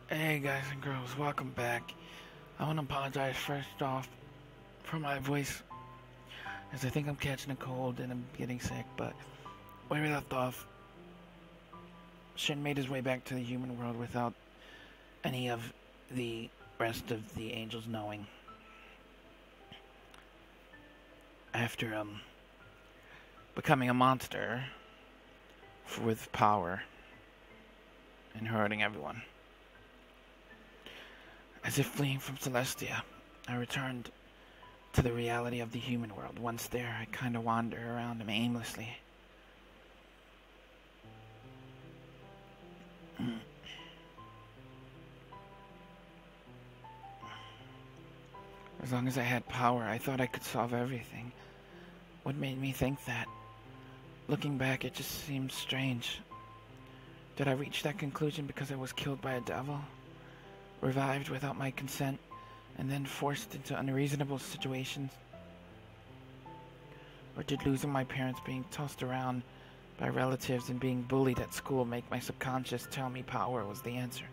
Hey guys and girls, welcome back. I want to apologize first off for my voice, as I think I'm catching a cold and I'm getting sick, but where we left off, Shin made his way back to the human world without any of the rest of the angels knowing. After becoming a monster with power and hurting everyone. As if fleeing from Celestia, I returned to the reality of the human world. Once there, I kind of wander around aimlessly. As long as I had power, I thought I could solve everything. What made me think that? Looking back, it just seems strange. Did I reach that conclusion because I was killed by a devil? Revived without my consent, and then forced into unreasonable situations? Or did losing my parents, being tossed around by relatives, and being bullied at school make my subconscious tell me power was the answer?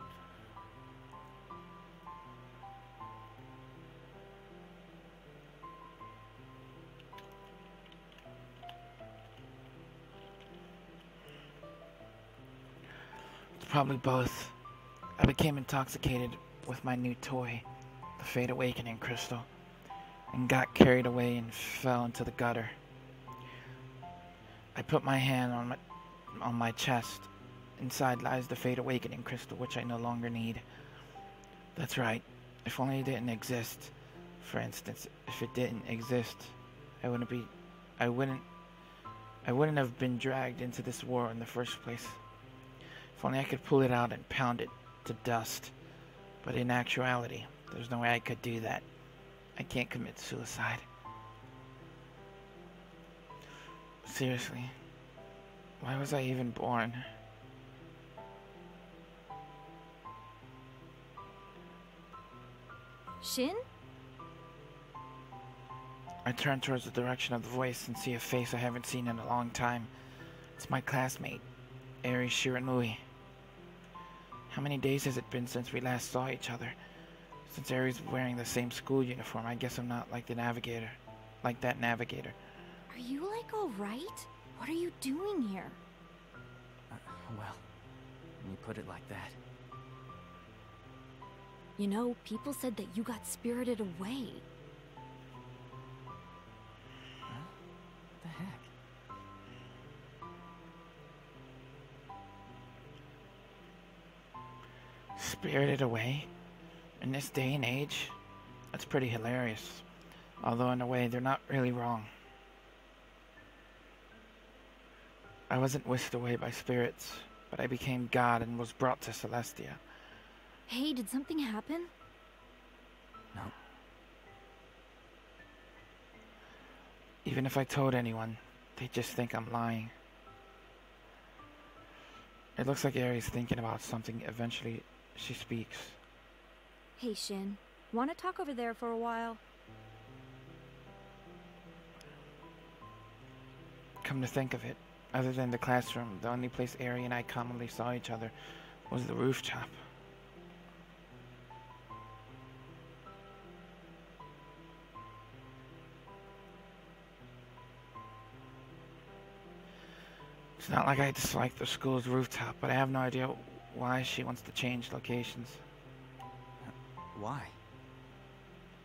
It's probably both. I became intoxicated with my new toy, the Fate Awakening crystal, and got carried away and fell into the gutter. I put my hand on my chest. Inside lies the Fate Awakening crystal, which I no longer need. That's right. If only it didn't exist. For instance, if it didn't exist, I wouldn't have been dragged into this war in the first place. If only I could pull it out and pound it to dust. But in actuality, there's no way I could do that. I can't commit suicide. Seriously, why was I even born? Shin? I turn towards the direction of the voice and see a face I haven't seen in a long time. It's my classmate, Arie Shiranui. How many days has it been since we last saw each other? Since Arie's wearing the same school uniform, I guess I'm not like that navigator. Are you alright? What are you doing here? Well, when you put it like that. You know, people said that you got spirited away. Huh? What the heck? Spirited away? In this day and age? That's pretty hilarious. Although in a way, they're not really wrong. I wasn't whisked away by spirits, but I became God and was brought to Celestia. Hey, did something happen? No. Even if I told anyone, they'd just think I'm lying. It looks like Arie's thinking about something. Eventually, she speaks. Hey, Shin. Wanna talk over there for a while? Come to think of it, other than the classroom, the only place Arie and I commonly saw each other was the rooftop. It's not like I dislike the school's rooftop, but I have no idea why she wants to change locations. Why?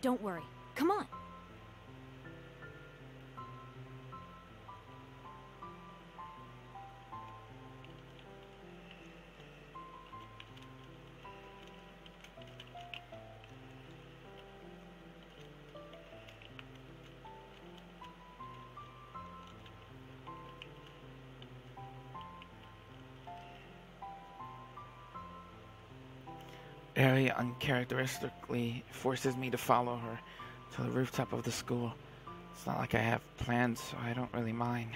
Don't worry. Come on. Arie uncharacteristically forces me to follow her to the rooftop of the school. It's not like I have plans, so I don't really mind.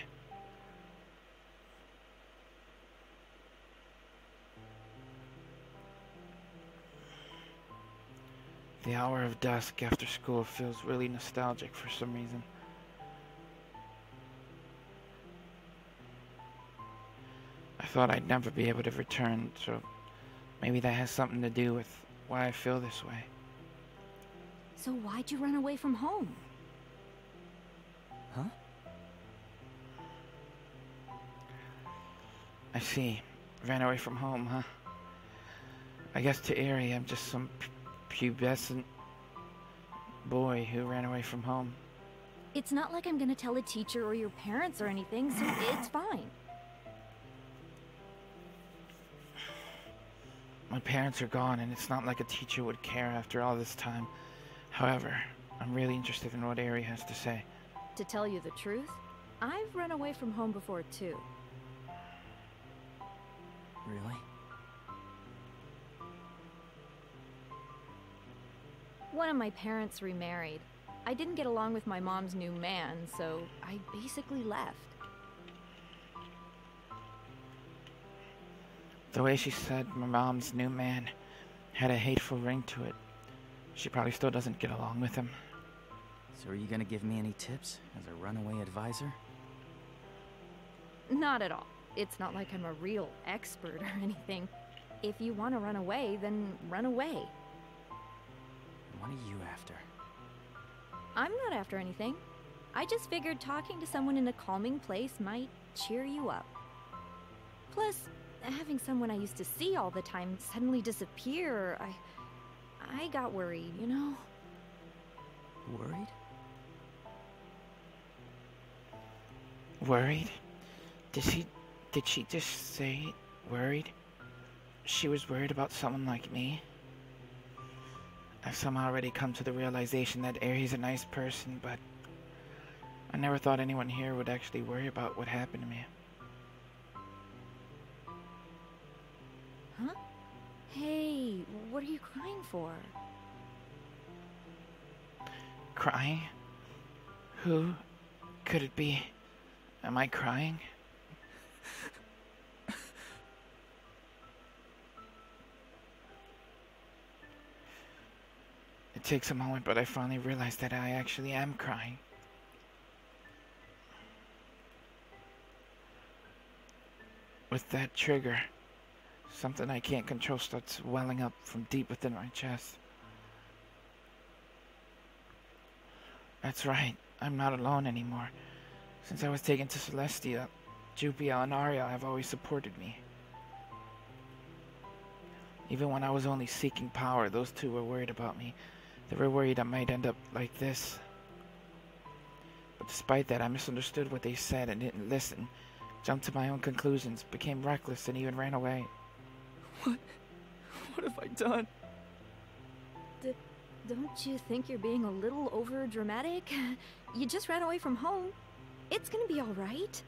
The hour of dusk after school feels really nostalgic for some reason. I thought I'd never be able to return to Maybe that has something to do with why I feel this way. So why'd you run away from home? Huh? I see. Ran away from home, huh? I guess to Arie, I'm just some pubescent boy who ran away from home. It's not like I'm gonna tell a teacher or your parents or anything, so it's fine. My parents are gone, and it's not like a teacher would care after all this time. However, I'm really interested in what Arie has to say. To tell you the truth, I've run away from home before too. Really? One of my parents remarried. I didn't get along with my mom's new man, so I basically left. The way she said my mom's new man had a hateful ring to it. She probably still doesn't get along with him. So are you gonna give me any tips as a runaway advisor? Not at all. It's not like I'm a real expert or anything. If you want to run away, then run away. What are you after? I'm not after anything. I just figured talking to someone in a calming place might cheer you up. Plus, having someone I used to see all the time suddenly disappear, I got worried, you know? Worried? Worried? Did she just say worried? She was worried about someone like me? I've somehow already come to the realization that Arie's a nice person, but I never thought anyone here would actually worry about what happened to me. Huh? Hey, what are you crying for? Crying? Who could it be? Am I crying? It takes a moment, but I finally realized that I actually am crying. With that trigger, something I can't control starts welling up from deep within my chest. That's right, I'm not alone anymore. Since I was taken to Celestia, Jupia and Arie have always supported me. Even when I was only seeking power, those two were worried about me. They were worried I might end up like this. But despite that, I misunderstood what they said and didn't listen. Jumped to my own conclusions, became reckless, and even ran away. What have I done? Don't you think you're being a little over-dramatic? You just ran away from home. It's gonna be all right.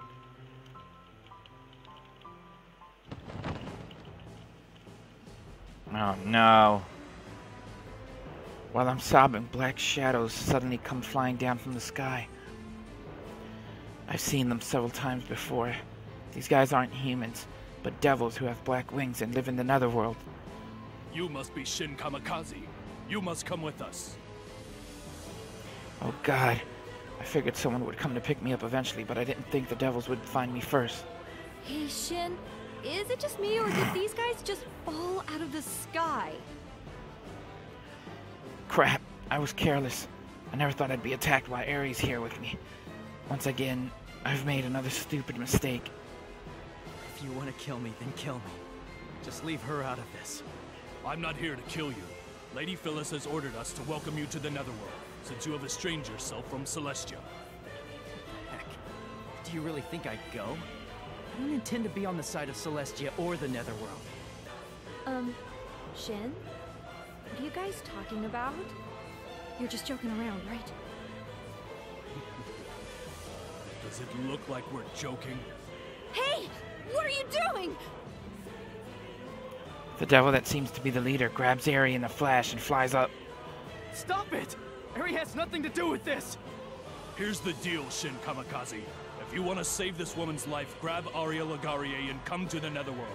Oh no. While I'm sobbing, black shadows suddenly come flying down from the sky. I've seen them several times before. These guys aren't humans, but devils who have black wings and live in the netherworld. You must be Shin Kamikaze. You must come with us. Oh god. I figured someone would come to pick me up eventually, but I didn't think the devils would find me first. Hey, Shin, is it just me or did these guys just fall out of the sky? Crap, I was careless. I never thought I'd be attacked while Arie's here with me. Once again, I've made another stupid mistake. If you want to kill me, then kill me. Just leave her out of this. I'm not here to kill you. Lady Phyllis has ordered us to welcome you to the Netherworld, since you have estranged yourself from Celestia. Heck, do you really think I'd go? I don't intend to be on the side of Celestia or the Netherworld. Shin? What are you guys talking about? You're just joking around, right? Does it look like we're joking? Hey! What are you doing? The devil that seems to be the leader grabs Arie in a flash and flies up. Stop it! Arie has nothing to do with this! Here's the deal, Shin Kamikaze. If you want to save this woman's life, grab Ariel Agarie and come to the Netherworld.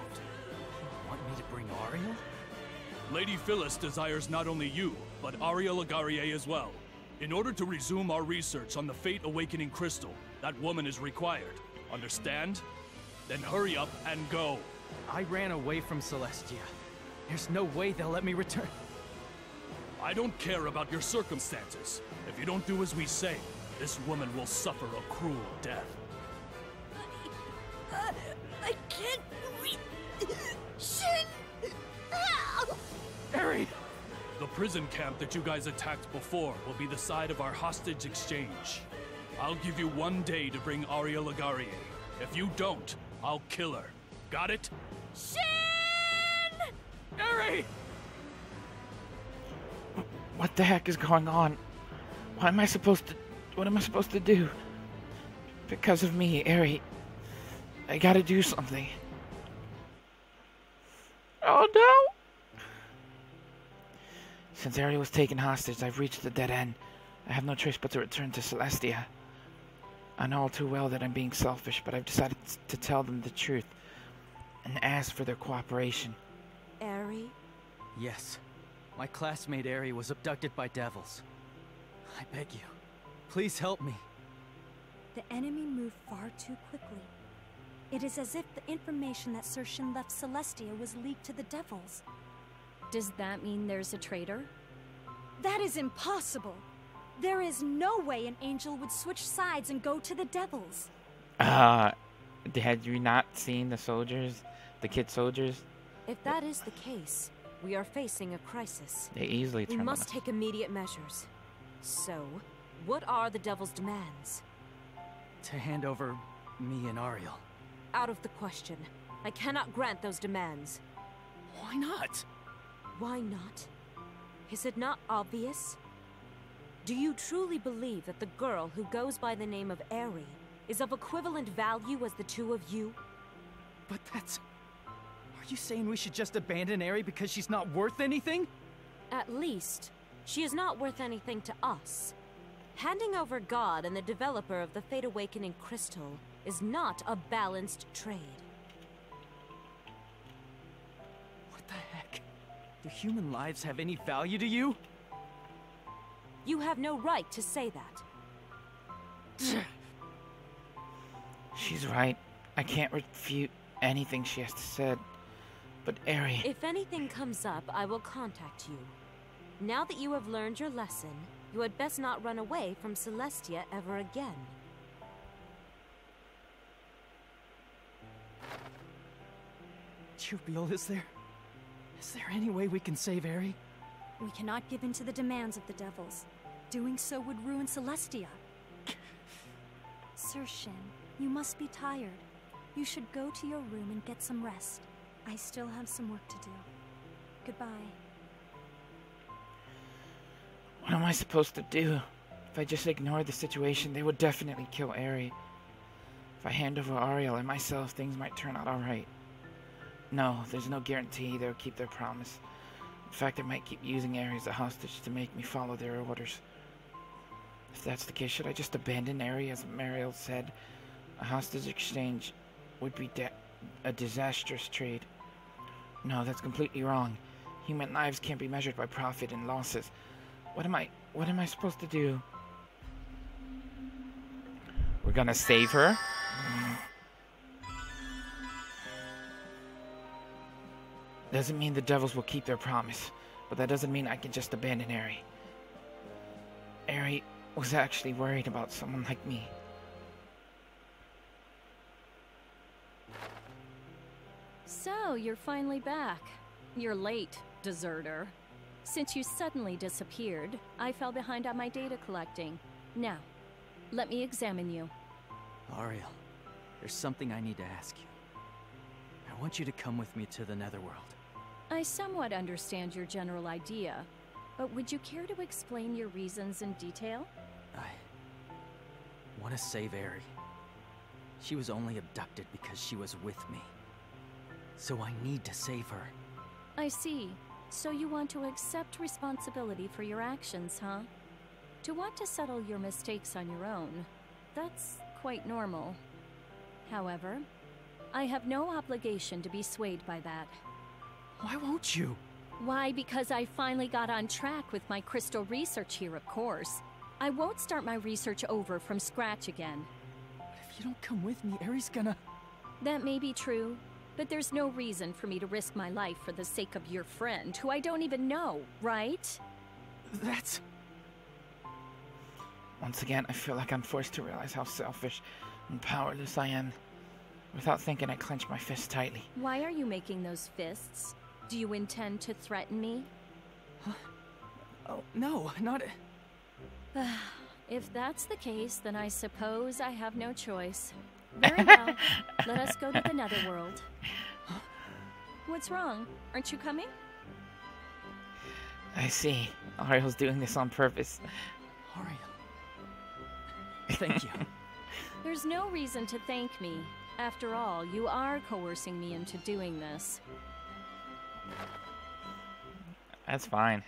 You want me to bring Ariel? Lady Phyllis desires not only you, but Ariel Agarie as well. In order to resume our research on the Fate Awakening Crystal, that woman is required. Understand? Then hurry up and go. I ran away from Celestia. There's no way they'll let me return. I don't care about your circumstances. If you don't do as we say, this woman will suffer a cruel death. I can't breathe. Shin! Arie! The prison camp that you guys attacked before will be the site of our hostage exchange. I'll give you 1 day to bring Arie Lagarie. If you don't, I'll kill her. Got it? Shin! Arie! What the heck is going on? What am I supposed to do? Because of me, Arie. I gotta do something. Oh no! Since Arie was taken hostage, I've reached the dead end. I have no choice but to return to Celestia. I know all too well that I'm being selfish, but I've decided to tell them the truth and ask for their cooperation. Arie? Yes. My classmate Arie was abducted by devils. I beg you, please help me. The enemy moved far too quickly. It is as if the information that Sir Shin left Celestia was leaked to the devils. Does that mean there's a traitor? That is impossible! There is no way an angel would switch sides and go to the devils. Had you not seen the soldiers? The kid soldiers? If that is the case, we are facing a crisis. They easily We turn must on us. take immediate measures. So, what are the Devil's demands? To hand over me and Ariel. Out of the question. I cannot grant those demands. Why not? Why not? Is it not obvious? Do you truly believe that the girl who goes by the name of Arie is of equivalent value as the two of you? But that's... Are you saying we should just abandon Arie because she's not worth anything? At least, she is not worth anything to us. Handing over God and the developer of the Fate Awakening crystal is not a balanced trade. What the heck? Do human lives have any value to you? You have no right to say that. She's right. I can't refute anything she has said. But Arie... If anything comes up, I will contact you. Now that you have learned your lesson, you had best not run away from Celestia ever again. Jubiel, is there any way we can save Arie? We cannot give in to the demands of the devils. Doing so would ruin Celestia. Sir Shin, you must be tired. You should go to your room and get some rest. I still have some work to do. Goodbye. What am I supposed to do? If I just ignore the situation, they would definitely kill Arie. If I hand over Ariel and myself, things might turn out alright. No, there's no guarantee they'll keep their promise. In fact, they might keep using Arie as a hostage to make me follow their orders. If that's the case, should I just abandon Arie, as Mariel said? A hostage exchange would be a disastrous trade. No, that's completely wrong. Human lives can't be measured by profit and losses. What am I supposed to do? We're gonna save her? Doesn't mean the devils will keep their promise, but that doesn't mean I can just abandon Arie. Arie was actually worried about someone like me. So, you're finally back. You're late, deserter. Since you suddenly disappeared, I fell behind on my data collecting. Now, let me examine you. Ariel, there's something I need to ask you. I want you to come with me to the Netherworld. I somewhat understand your general idea, but would you care to explain your reasons in detail? I want to save Arie. She was only abducted because she was with me. So I need to save her. I see. So you want to accept responsibility for your actions, huh? To want to settle your mistakes on your own, that's quite normal. However, I have no obligation to be swayed by that. Why won't you? Why? Because I finally got on track with my crystal research here, of course. I won't start my research over from scratch again. But if you don't come with me, Arie's gonna... That may be true, But there's no reason for me to risk my life for the sake of your friend, who I don't even know, right? That's... Once again, I feel like I'm forced to realize how selfish and powerless I am. Without thinking, I clench my fist tightly. Why are you making those fists? Do you intend to threaten me? Oh, no, not... If that's the case, then I suppose I have no choice. Very well. Let us go to the netherworld. What's wrong? Aren't you coming? I see. Ariel's doing this on purpose. Arie. Thank you. There's no reason to thank me. After all, you are coercing me into doing this. That's fine.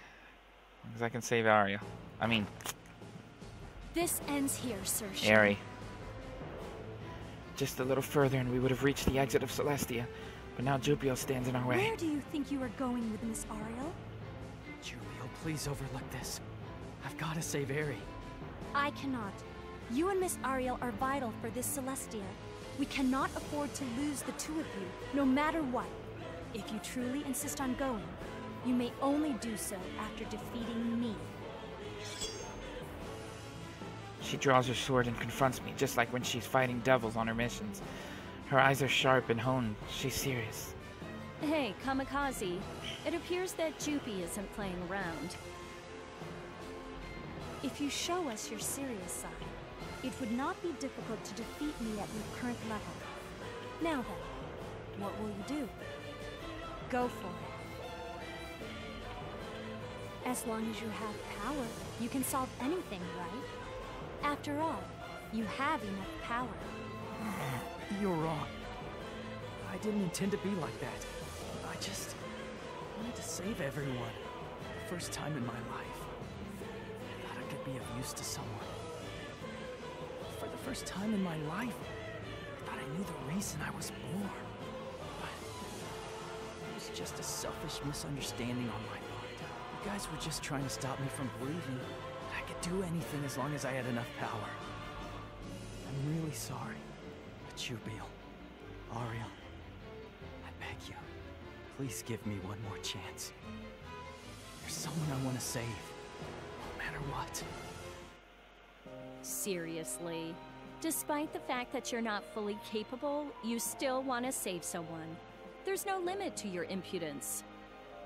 As long as I can save Ariel. I mean... This ends here, Saoirse. Arie. Just a little further and we would have reached the exit of Celestia. But now Jupio stands in our way. Where do you think you are going with Miss Ariel? Jupio, please overlook this. I've got to save Arie. I cannot. You and Miss Ariel are vital for this Celestia. We cannot afford to lose the two of you, no matter what. If you truly insist on going, you may only do so after defeating me. She draws her sword and confronts me, just like when she's fighting devils on her missions. Her eyes are sharp and honed. She's serious. Hey, Kamikaze. It appears that Jupy isn't playing around. If you show us your serious side, it would not be difficult to defeat me at your current level. Now then, what will you do? Go for it. As long as you have power, you can solve anything, right? After all, you have enough power. You're wrong. I didn't intend to be like that. I just wanted to save everyone. First time in my life. I thought I could be of use to someone. For the first time in my life, I thought I knew the reason I was born. But it was just a selfish misunderstanding on my part. You guys were just trying to stop me from believing that I could do anything as long as I had enough power. I'm really sorry. But Jupio, Ariel, I beg you, please give me one more chance. There's someone I want to save, no matter what. Seriously. Despite the fact that you're not fully capable, you still want to save someone. There's no limit to your impudence.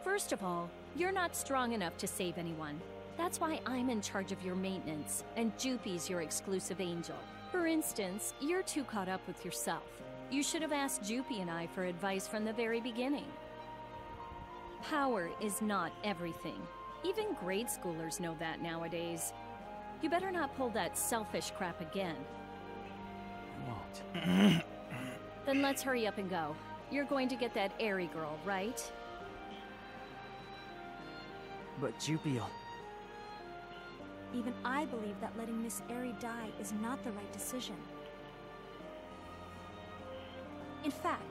First of all, you're not strong enough to save anyone. That's why I'm in charge of your maintenance, and Jupy's your exclusive angel. For instance, you're too caught up with yourself. You should have asked Jupy and I for advice from the very beginning. Power is not everything. Even grade schoolers know that nowadays. You better not pull that selfish crap again. I won't. Then let's hurry up and go. You're going to get that Arie girl, right? But Jupio... Even I believe that letting Miss Arie die is not the right decision. In fact,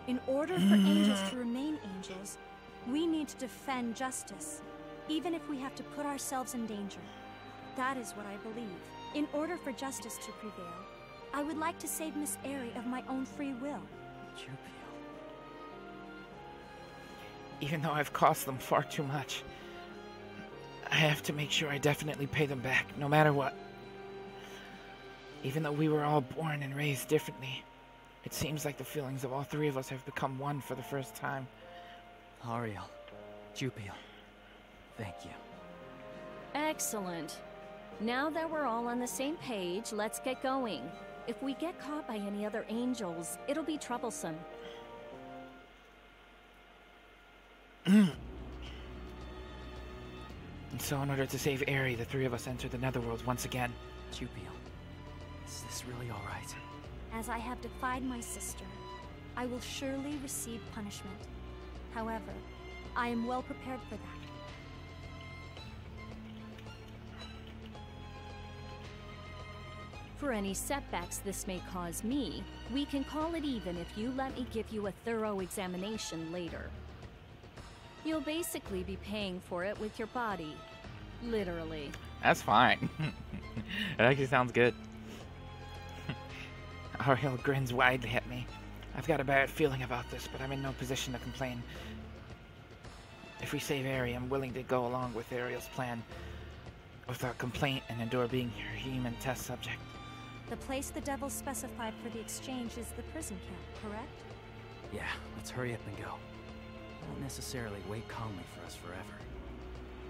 in order for angels to remain angels, we need to defend justice, even if we have to put ourselves in danger. That is what I believe. In order for justice to prevail, I would like to save Miss Arie of my own free will. Jupio... Even though I've cost them far too much, I have to make sure I definitely pay them back, no matter what. Even though we were all born and raised differently, it seems like the feelings of all three of us have become one for the first time. Ariel, Jupio, thank you. Excellent. Now that we're all on the same page, let's get going. If we get caught by any other angels, it'll be troublesome. And so in order to save Arie, the three of us enter the netherworld once again. Jupio, is this really all right? As I have defied my sister, I will surely receive punishment. However, I am well prepared for that. For any setbacks this may cause me, we can call it even if you let me give you a thorough examination later. You'll basically be paying for it with your body. Literally. That's fine. It actually sounds good. Ariel grins widely at me. I've got a bad feeling about this, but I'm in no position to complain. If we save Arie, I'm willing to go along with Ariel's plan without complaint and endure being your human test subject. The place the devil specified for the exchange is the prison camp, correct? Yeah, let's hurry up and go. Won't necessarily wait calmly for us forever.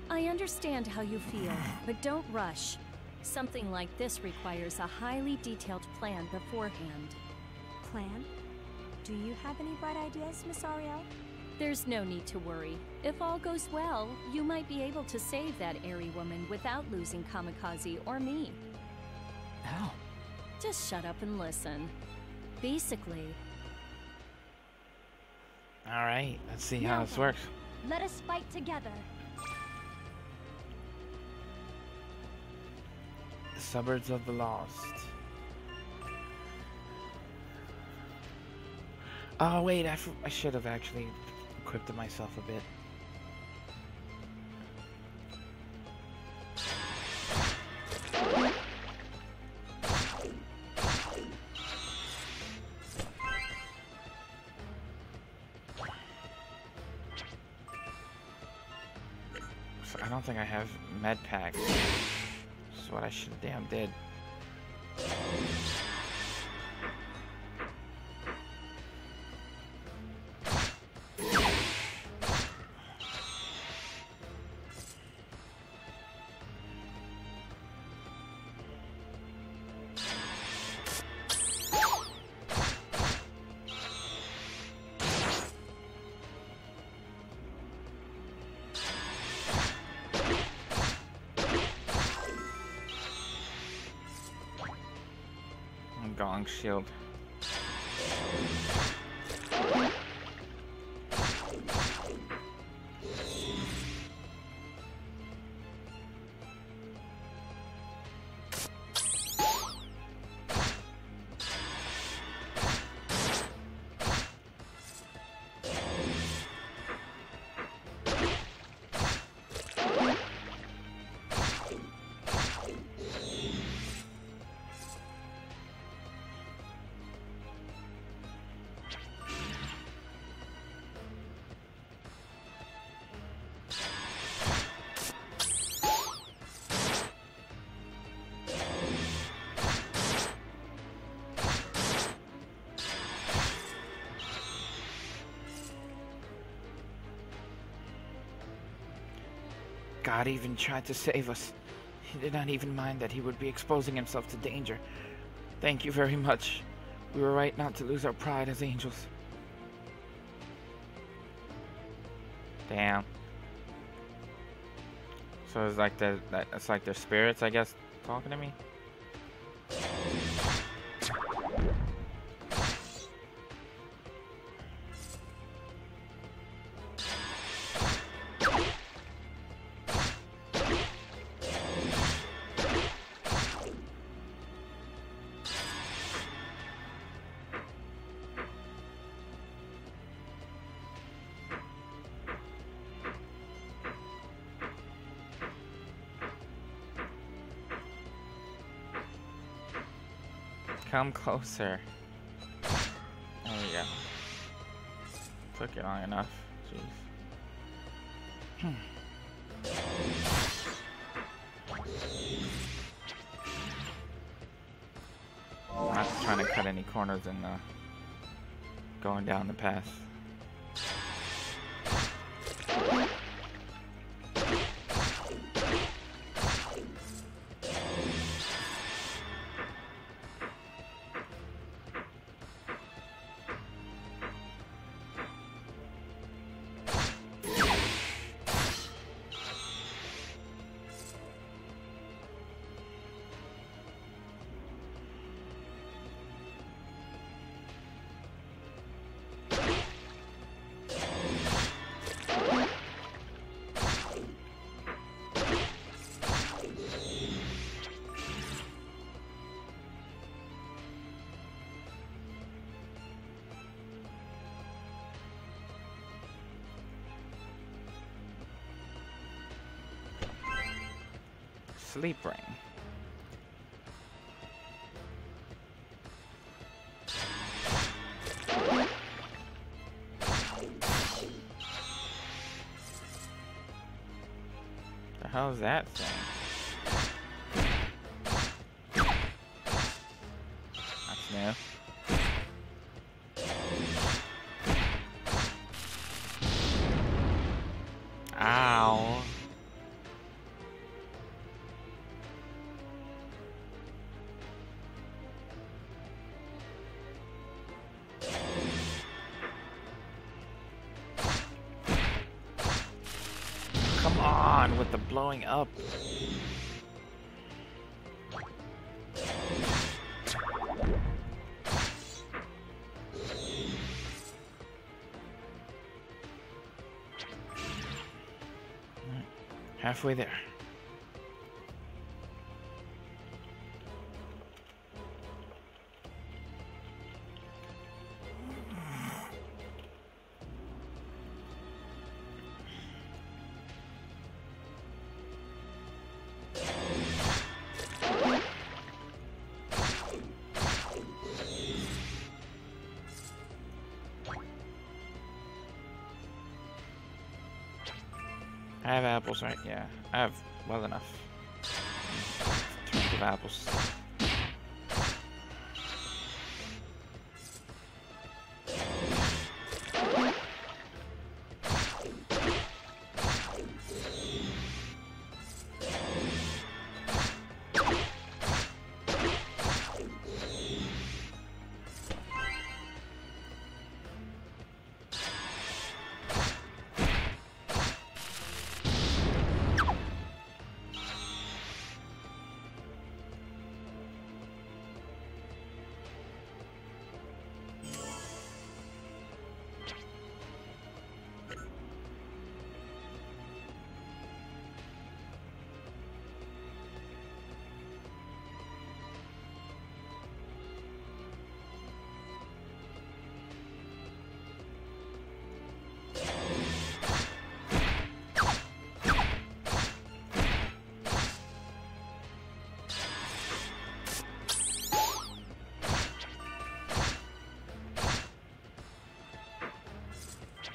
I understand how you feel, but don't rush. Something like this requires a highly detailed plan beforehand. Plan? Do you have any bright ideas, Miss Ariel? There's no need to worry. If all goes well, you might be able to save that Arie woman without losing Kamikaze or me. How? Just shut up and listen. Basically... Alright, let's see Now how this then, works. Let us fight together. The Suburbs of the Lost. Oh wait, I should have actually equipped myself a bit. So I don't think I have med packs. That's what I should have damn did. Gong shield. God even tried to save us. He did not even mind that he would be exposing himself to danger. Thank you very much. We were right not to lose our pride as angels. Damn. So it's like it's like their spirits, I guess, talking to me. Come closer. There you go. Took you long enough. Jeez. Not trying to cut any corners and going down the path. Sleep ring. hell's that thing? That's new. Ow. Come on with the blowing up. Halfway there. I have apples, right? Yeah, I have well enough. Tons of apples.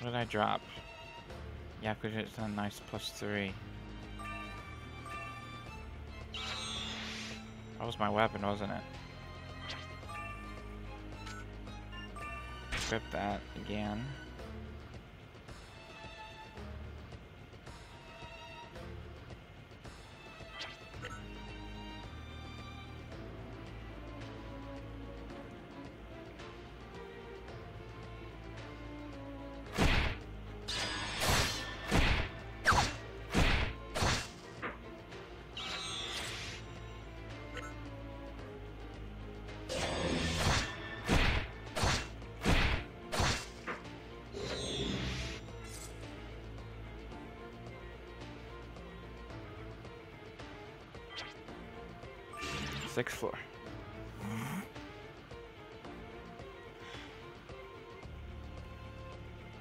What did I drop? Yeah, because it's a nice +3. That was my weapon, wasn't it? Equip that again. Sixth floor.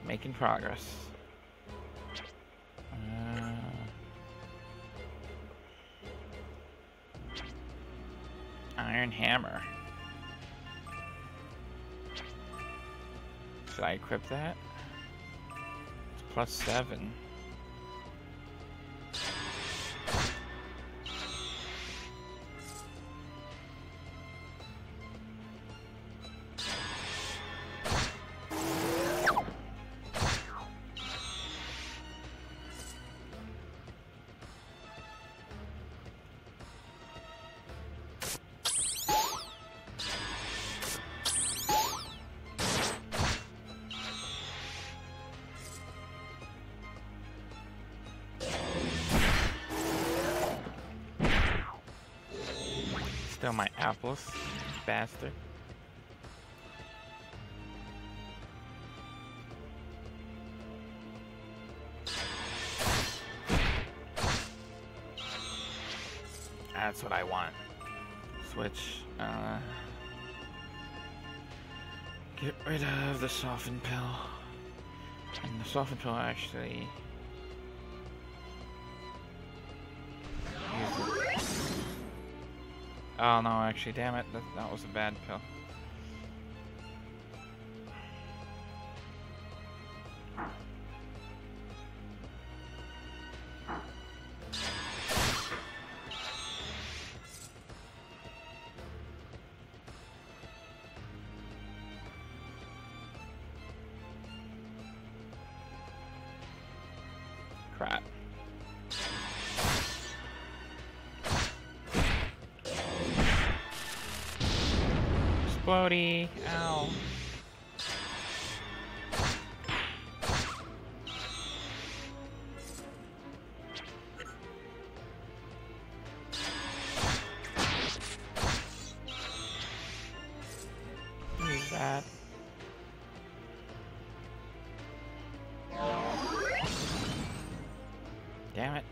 Making progress. Iron hammer. Should I equip that? It's +7. Still my apples, bastard. That's what I want. Switch. Get rid of the softened pill. And the softened pill actually... Oh no, actually, damn it, that was a bad pill. Crap. Explodey. Ow. Use that. Damn it.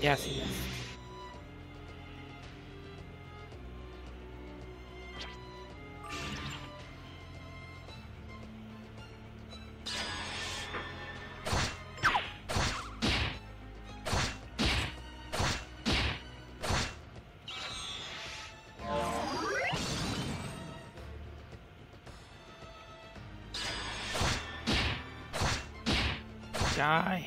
Yes, he is. Die.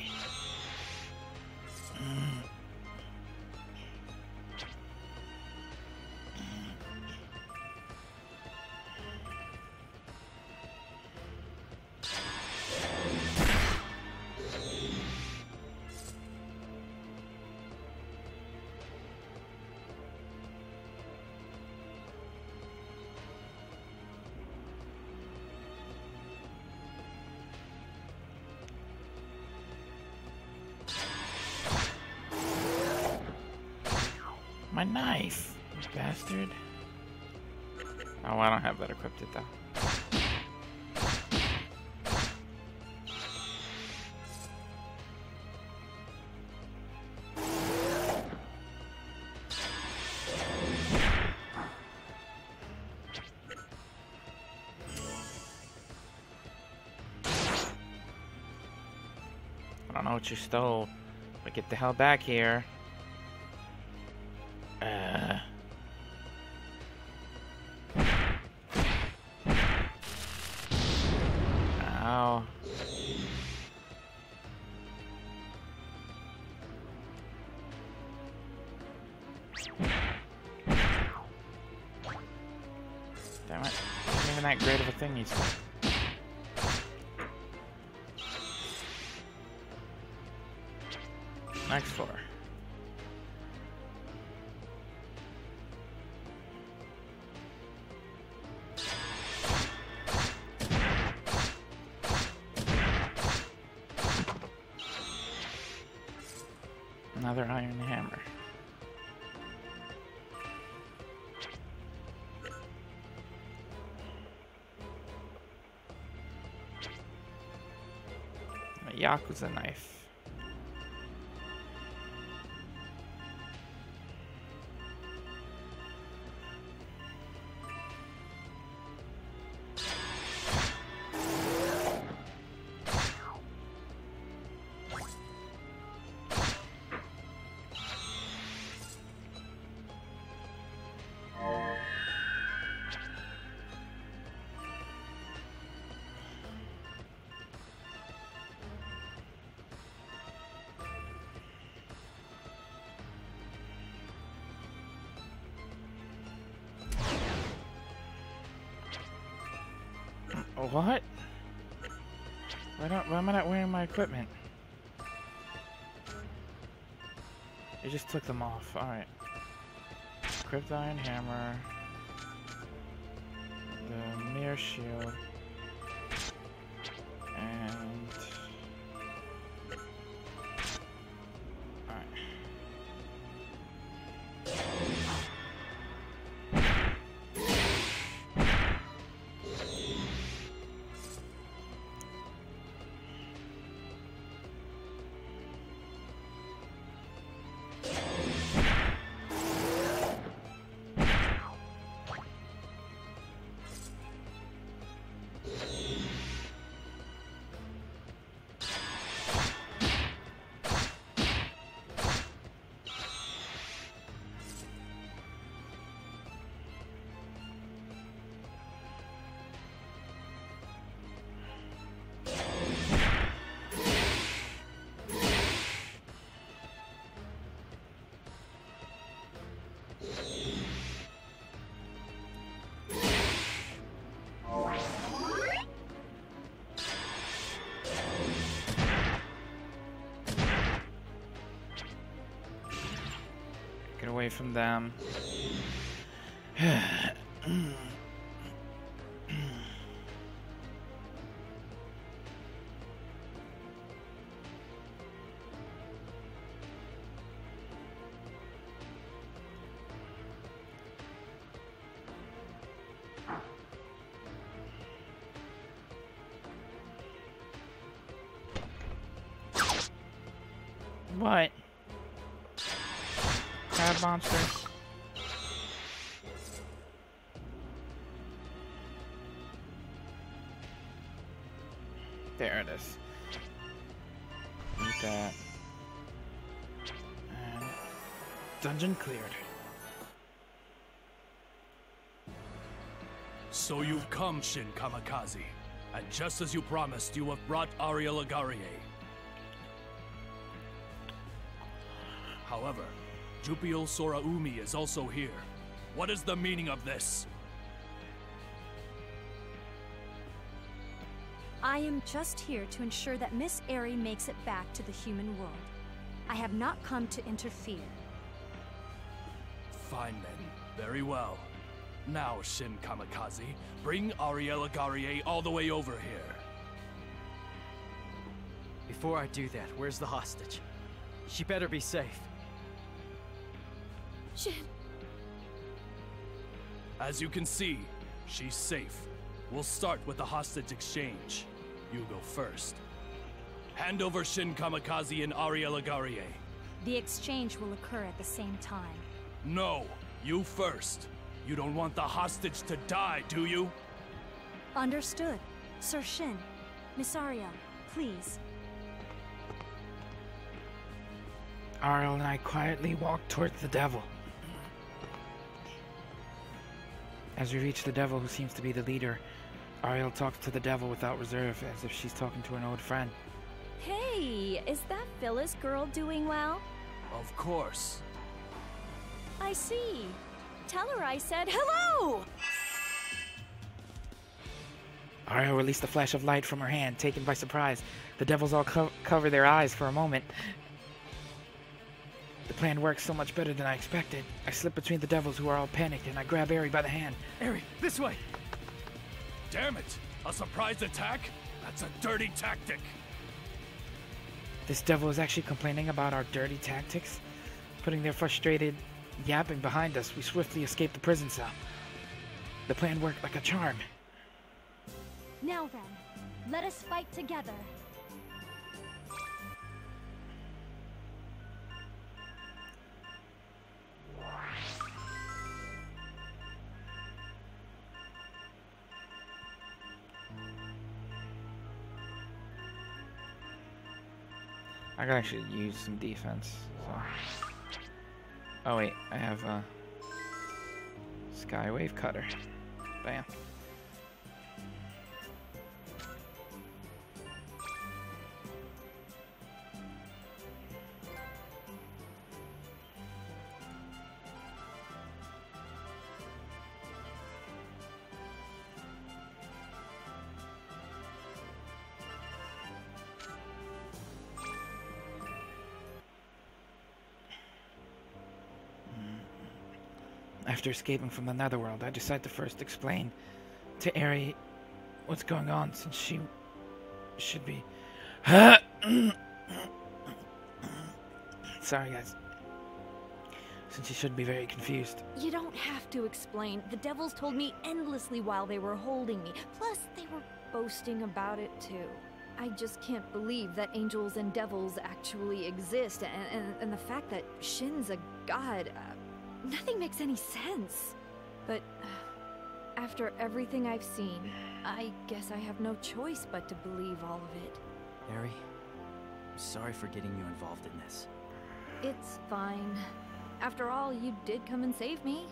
My knife, you bastard. Oh, I don't have that equipped though. I don't know what you stole, but get the hell back here. Ow. Damn it. Wasn't even that great of a thing you said. Next floor. Another iron hammer. A Yakuza knife. What? Why am I not wearing my equipment? You just took them off. Alright. Equip the iron hammer. The mirror shield. And... alright. from them. What? Crab monsters? There it is. Eat that. And dungeon cleared. So you've come, Shin Kamikaze. And just as you promised, you have brought Arie Lagarie. However, Jupio Soraumi is also here. What is the meaning of this? I am just here to ensure that Miss Arie makes it back to the human world. I have not come to interfere. Fine then. Very well. Now, Shin Kamikaze, bring Arie Lagarie all the way over here. Before I do that, where's the hostage? She better be safe. Shin. As you can see, she's safe. We'll start with the hostage exchange. You go first. Hand over Shin Kamikaze and Arie Lagarie. The exchange will occur at the same time. No, you first. You don't want the hostage to die, do you? Understood. Sir Shin, Miss Arie, please. Ariel and I quietly walk towards the devil. As we reach the devil, who seems to be the leader, Ariel talks to the devil without reserve, as if she's talking to an old friend. Hey, is that Phyllis girl doing well? Of course. I see. Tell her I said hello! Ariel released a flash of light from her hand, taken by surprise. The devils all cover their eyes for a moment. The plan works so much better than I expected. I slip between the devils, who are all panicked, and I grab Arie by the hand. Arie, this way! Damn it! A surprise attack? That's a dirty tactic! This devil is actually complaining about our dirty tactics. Putting their frustrated yapping behind us, we swiftly escape the prison cell. The plan worked like a charm. Now then, let us fight together. I could actually use some defense. So. Oh wait, I have a Skywave Cutter. Bam. After escaping from the netherworld, I decide to first explain to Arie what's going on, since she should be... Sorry, guys. Since she should be very confused. You don't have to explain. The devils told me endlessly while they were holding me. Plus, they were boasting about it too. I just can't believe that angels and devils actually exist, and the fact that Shin's a god... nothing makes any sense. But after everything I've seen, I guess I have no choice but to believe all of it. Arie, I'm sorry for getting you involved in this. It's fine. After all, you did come and save me.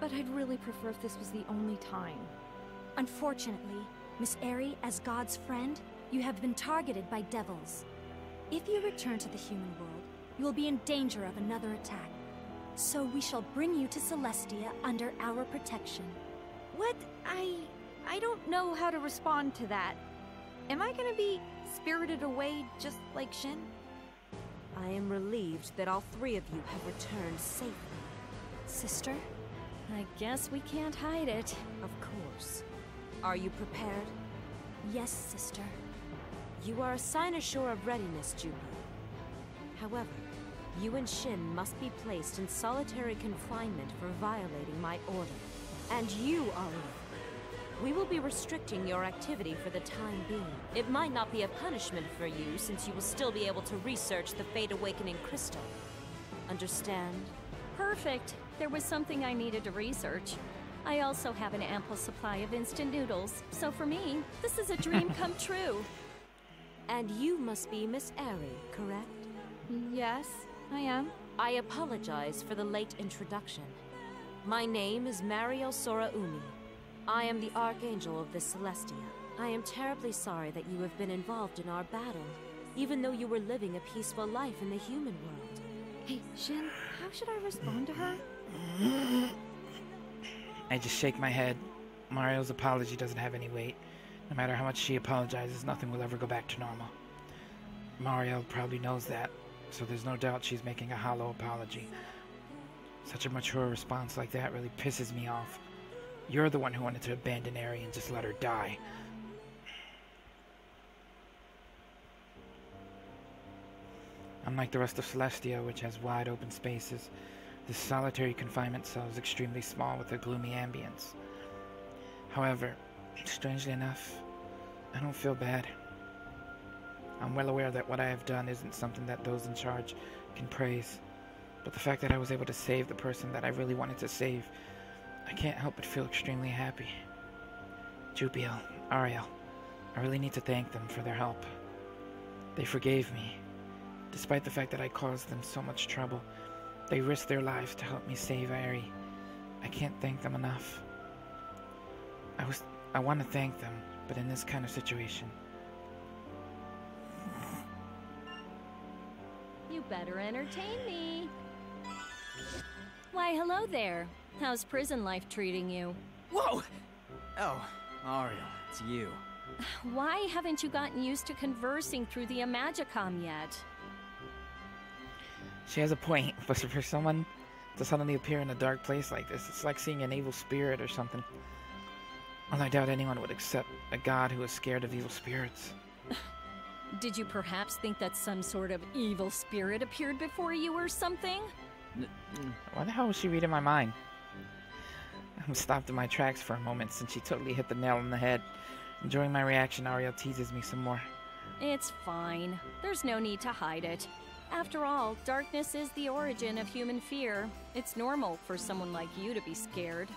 But I'd really prefer if this was the only time. Unfortunately, Miss Arie, as God's friend, you have been targeted by devils. If you return to the human world, you will be in danger of another attack. So we shall bring you to Celestia under our protection. What? I don't know how to respond to that. Am I gonna be spirited away just like Shin? I am relieved that all three of you have returned safely. Sister? I guess we can't hide it. Of course. Are you prepared? Yes, sister. You are a cynosure of readiness, Jupiter. However, you and Shin must be placed in solitary confinement for violating my order. And you, Arie. We will be restricting your activity for the time being. It might not be a punishment for you, since you will still be able to research the Fate Awakening crystal. Understand? Perfect. There was something I needed to research. I also have an ample supply of instant noodles, so for me, this is a dream come true. And you must be Miss Arie, correct? Yes, I am. I apologize for the late introduction. My name is Mario Soraumi. I am the Archangel of the Celestia. I am terribly sorry that you have been involved in our battle, even though you were living a peaceful life in the human world. Hey, Shin, how should I respond to her? I just shake my head. Mario's apology doesn't have any weight. No matter how much she apologizes, nothing will ever go back to normal. Mario probably knows that, so there's no doubt she's making a hollow apology. Such a mature response like that really pisses me off. You're the one who wanted to abandon Arie and just let her die. Unlike the rest of Celestia, which has wide open spaces, this solitary confinement cell is extremely small with a gloomy ambience. However, strangely enough, I don't feel bad. I'm well aware that what I have done isn't something that those in charge can praise, but the fact that I was able to save the person that I really wanted to save, I can't help but feel extremely happy. Jupiel, Ariel, I really need to thank them for their help. They forgave me. Despite the fact that I caused them so much trouble, they risked their lives to help me save Arie. I can't thank them enough. I want to thank them, but in this kind of situation. You better entertain me. Why, hello there. How's prison life treating you? Whoa! Oh, Ariel, it's you. Why haven't you gotten used to conversing through the Imagicom yet? She has a point, but for someone to suddenly appear in a dark place like this, it's like seeing an evil spirit or something. Well, I doubt anyone would accept a god who is scared of evil spirits. Did you perhaps think that some sort of evil spirit appeared before you or something? Why the hell was she reading my mind? I'm stopped in my tracks for a moment since she totally hit the nail on the head. And during my reaction, Ariel teases me some more. It's fine. There's no need to hide it. After all, darkness is the origin of human fear. It's normal for someone like you to be scared.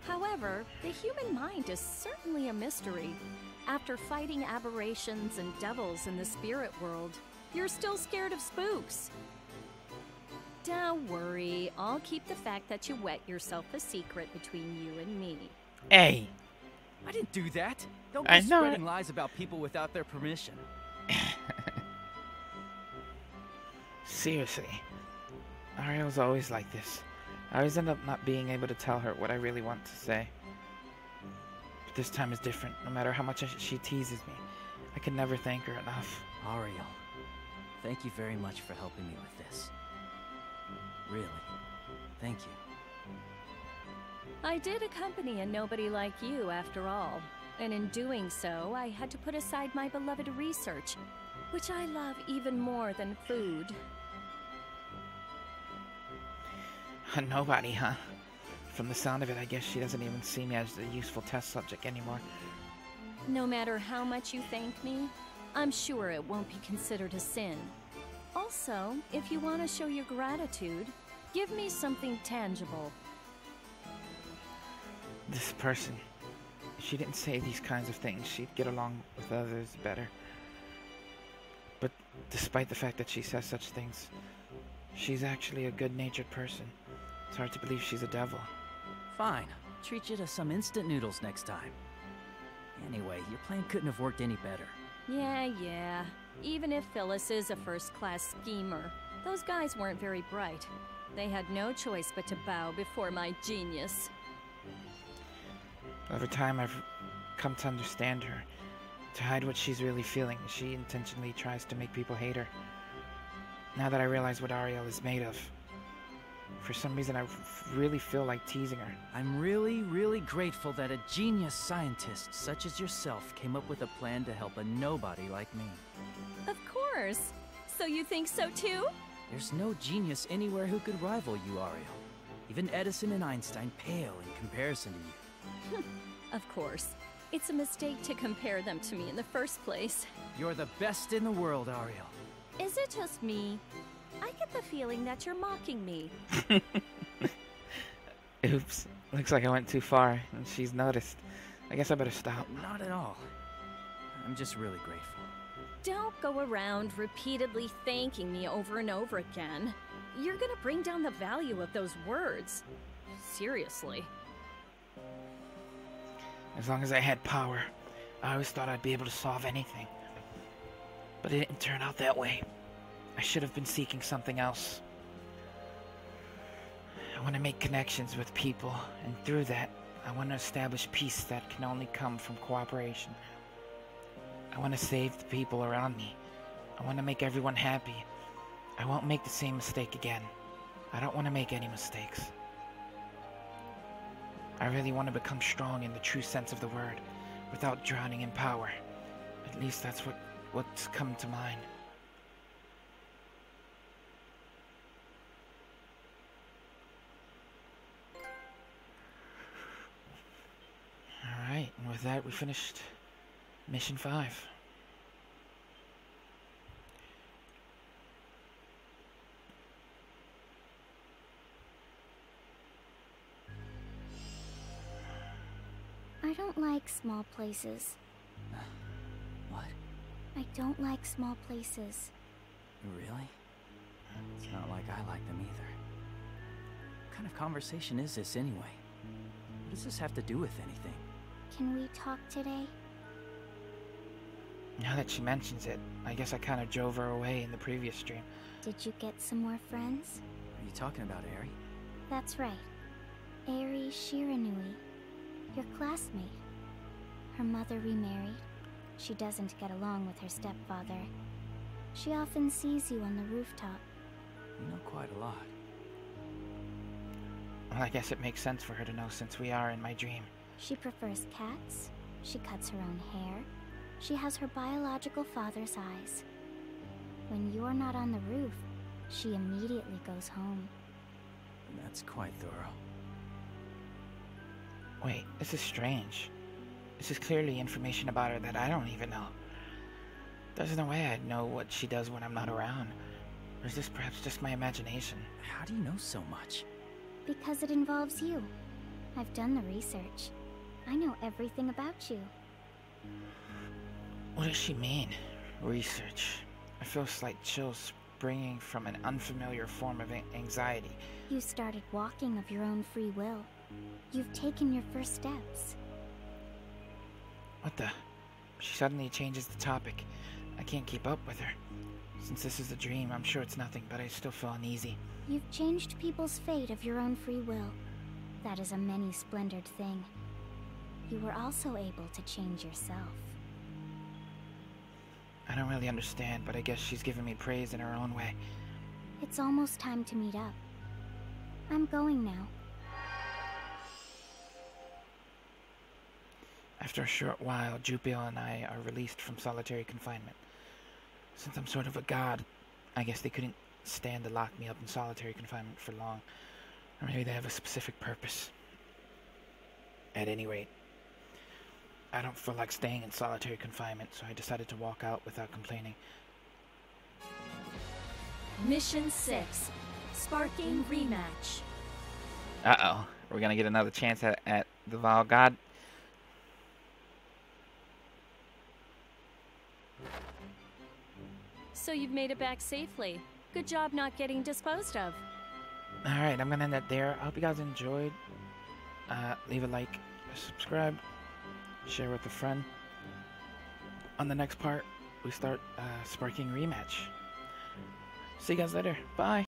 However, the human mind is certainly a mystery. After fighting aberrations and devils in the spirit world, you're still scared of spooks. Don't worry, I'll keep the fact that you wet yourself a secret between you and me. Hey! I didn't do that. Don't I be know spreading lies about people without their permission. Seriously. Ariel's always like this. I always end up not being able to tell her what I really want to say. But this time is different. No matter how much she teases me, I can never thank her enough. Ariel, thank you very much for helping me with this. Really, thank you. I did accompany a nobody like you, after all. And in doing so, I had to put aside my beloved research, which I love even more than food. A nobody, huh? From the sound of it, I guess she doesn't even see me as a useful test subject anymore. No matter how much you thank me, I'm sure it won't be considered a sin. Also, if you want to show your gratitude, give me something tangible. This person, if she didn't say these kinds of things, she'd get along with others better. But despite the fact that she says such things, she's actually a good-natured person. It's hard to believe she's a devil. Fine. Treat you to some instant noodles next time. Anyway, your plan couldn't have worked any better. Yeah. Even if Phyllis is a first-class schemer, those guys weren't very bright. They had no choice but to bow before my genius. Over time, I've come to understand her. To hide what she's really feeling, she intentionally tries to make people hate her. Now that I realize what Ariel is made of, For some reason, I really feel like teasing her. I'm really, really grateful that a genius scientist such as yourself came up with a plan to help a nobody like me. Of course. So you think so too? There's no genius anywhere who could rival you, Ariel. Even Edison and Einstein pale in comparison to you. Of course. It's a mistake to compare them to me in the first place. You're the best in the world, Ariel. Is it just me? I get the feeling that you're mocking me. Oops. Looks like I went too far, and she's noticed. I guess I better stop. Not at all. I'm just really grateful. Don't go around repeatedly thanking me over and over again. You're gonna bring down the value of those words. Seriously. As long as I had power, I always thought I'd be able to solve anything. But it didn't turn out that way. I should have been seeking something else. I want to make connections with people, and through that, I want to establish peace that can only come from cooperation. I want to save the people around me. I want to make everyone happy. I won't make the same mistake again. I don't want to make any mistakes. I really want to become strong in the true sense of the word, without drowning in power. At least that's what's come to mind. Alright, and with that we finished Mission 5. I don't like small places. What? I don't like small places. Really? It's not like I like them either. What kind of conversation is this anyway? What does this have to do with anything? Can we talk today? Now that she mentions it, I guess I kind of drove her away in the previous stream. Did you get some more friends? Are you talking about Arie? That's right. Arie Shiranui, your classmate. Her mother remarried. She doesn't get along with her stepfather. She often sees you on the rooftop. You know quite a lot. Well, I guess it makes sense for her to know since we are in my dream. She prefers cats. She cuts her own hair. She has her biological father's eyes. When you're not on the roof, she immediately goes home. That's quite thorough. Wait, this is strange. This is clearly information about her that I don't even know. There's no way I'd know what she does when I'm not around. Or is this perhaps just my imagination? How do you know so much? Because it involves you. I've done the research. I know everything about you. What does she mean? Research. I feel slight chills springing from an unfamiliar form of anxiety. You started walking of your own free will. You've taken your first steps. What the? She suddenly changes the topic. I can't keep up with her. Since this is a dream, I'm sure it's nothing, but I still feel uneasy. You've changed people's fate of your own free will. That is a many-splendored thing. You were also able to change yourself. I don't really understand, but I guess she's giving me praise in her own way. It's almost time to meet up. I'm going now. After a short while, Jupil and I are released from solitary confinement. Since I'm sort of a god, I guess they couldn't stand to lock me up in solitary confinement for long. Or maybe they have a specific purpose. At any rate, I don't feel like staying in solitary confinement, so I decided to walk out without complaining. Mission 6. Sparking Rematch. Uh-oh. We're gonna get another chance at the Vile God. So you've made it back safely. Good job not getting disposed of. Alright, I'm gonna end it there. I hope you guys enjoyed. Leave a like, subscribe, share with a friend. On the next part, we start Sparking Rematch. See you guys later. Bye.